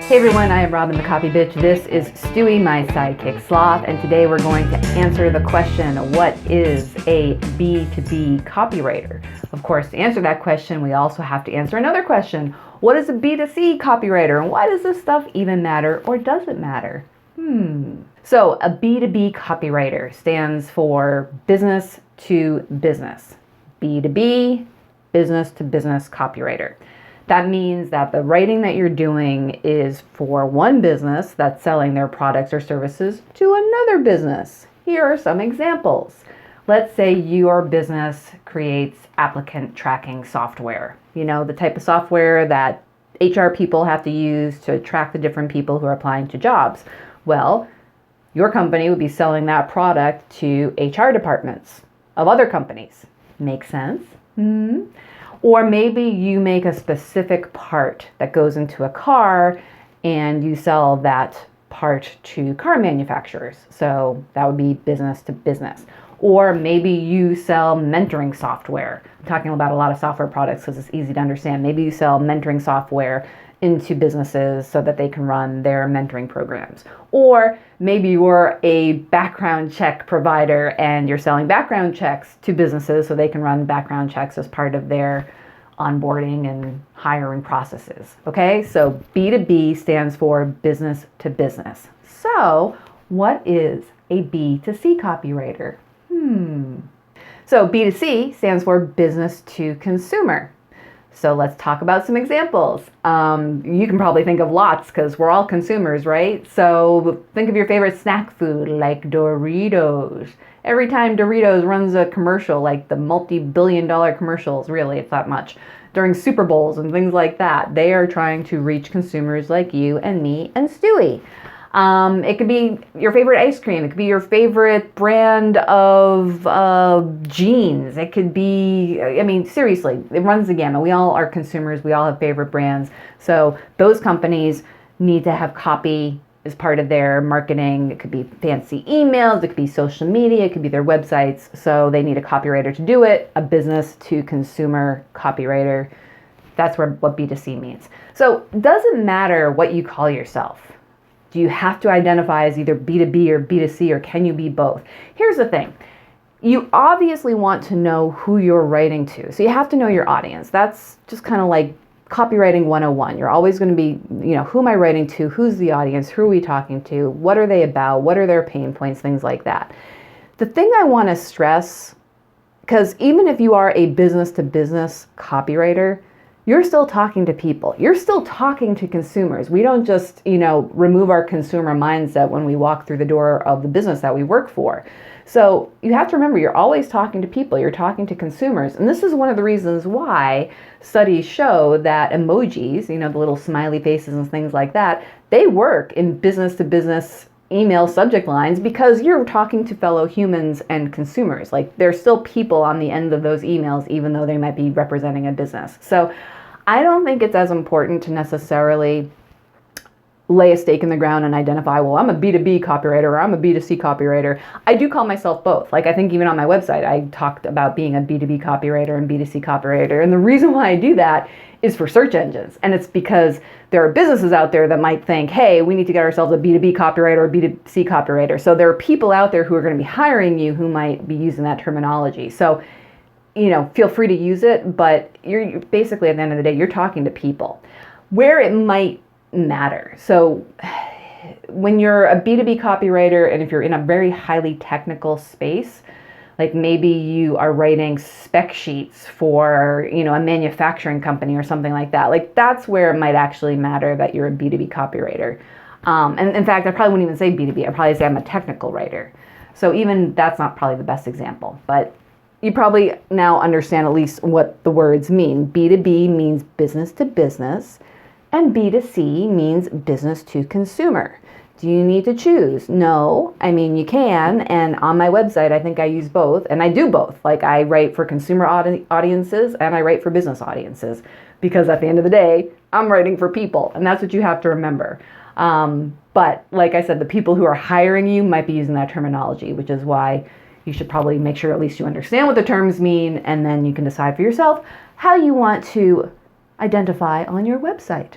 Hey everyone, I am Robin the Copy Bitch. This is Stewie, my sidekick sloth, and today we're going to answer the question, what is a B2B copywriter? Of course, to answer that question, we also have to answer another question. What is a B2C copywriter, and why does this stuff even matter, or does it matter? So a B2B copywriter stands for business to business. B2B, business to business copywriter. That means that the writing that you're doing is for one business that's selling their products or services to another business. Here are some examples. Let's say your business creates applicant tracking software. You know, the type of software that HR people have to use to track the different people who are applying to jobs. Well, your company would be selling that product to HR departments of other companies. Make sense? Or maybe you make a specific part that goes into a car and you sell that part to car manufacturers. So that would be business to business. Or maybe you sell mentoring software. I'm talking about a lot of software products because it's easy to understand. Maybe you sell mentoring software into businesses so that they can run their mentoring programs. Or maybe you're a background check provider and you're selling background checks to businesses so they can run background checks as part of their onboarding and hiring processes. Okay, so B2B stands for business to business. So what is a B2C copywriter? So B2C stands for business to consumer. So let's talk about some examples. You can probably think of lots because we're all consumers, right? So think of your favorite snack food like Doritos. Every time Doritos runs a commercial, like the multi-billion-dollar commercials, really, it's that much, during Super Bowls and things like that, they are trying to reach consumers like you and me and Stewie. It could be your favorite ice cream. It could be your favorite brand of jeans. It could be, I mean, seriously, it runs the gamut. We all are consumers. We all have favorite brands. So those companies need to have copy as part of their marketing. It could be fancy emails. It could be social media. It could be their websites. So they need a copywriter to do it, a business to consumer copywriter. That's what B2C means. So it doesn't matter what you call yourself. Do you have to identify as either B2B or B2C, or can you be both? Here's the thing. You obviously want to know who you're writing to. So you have to know your audience. That's just kind of like copywriting 101. You're always going to be, who am I writing to? Who's the audience? Who are we talking to? What are they about? What are their pain points? Things like that. The thing I want to stress, because even if you are a business to business copywriter, you're still talking to people. You're still talking to consumers. We don't just, remove our consumer mindset when we walk through the door of the business that we work for. So you have to remember, you're always talking to people. You're talking to consumers. And this is one of the reasons why studies show that emojis, the little smiley faces and things like that, they work in business to business email subject lines because you're talking to fellow humans and consumers. Like, there's still people on the end of those emails, even though they might be representing a business. So I don't think it's as important to necessarily lay a stake in the ground and identify, well, I'm a B2B copywriter or I'm a B2C copywriter. I do call myself both. Like, I think even on my website, I talked about being a B2B copywriter and B2C copywriter. And the reason why I do that is for search engines. And it's because there are businesses out there that might think, hey, we need to get ourselves a B2B copywriter or B2C copywriter. So there are people out there who are going to be hiring you who might be using that terminology. So feel free to use it, but you're basically, at the end of the day, you're talking to people. Where it might matter. So when you're a B2B copywriter, and if you're in a very highly technical space, like maybe you are writing spec sheets for, a manufacturing company or something like that, like that's where it might actually matter that you're a B2B copywriter. And in fact, I probably wouldn't even say B2B. I'd probably say I'm a technical writer. So even that's not probably the best example, but you probably now understand at least what the words mean. B2B means business to business, and B2C means business to consumer. Do you need to choose? No. I mean, you can, and on my website, I think I use both, and I do both. Like, I write for consumer audiences, and I write for business audiences, because at the end of the day, I'm writing for people, and that's what you have to remember. But like I said, the people who are hiring you might be using that terminology, which is why you should probably make sure at least you understand what the terms mean, and then you can decide for yourself how you want to identify on your website.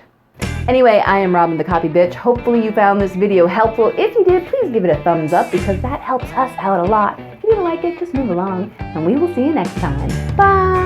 Anyway, I am Robin the Copy Bitch. Hopefully you found this video helpful. If you did, please give it a thumbs up because that helps us out a lot. If you didn't like it, just move along. And we will see you next time. Bye!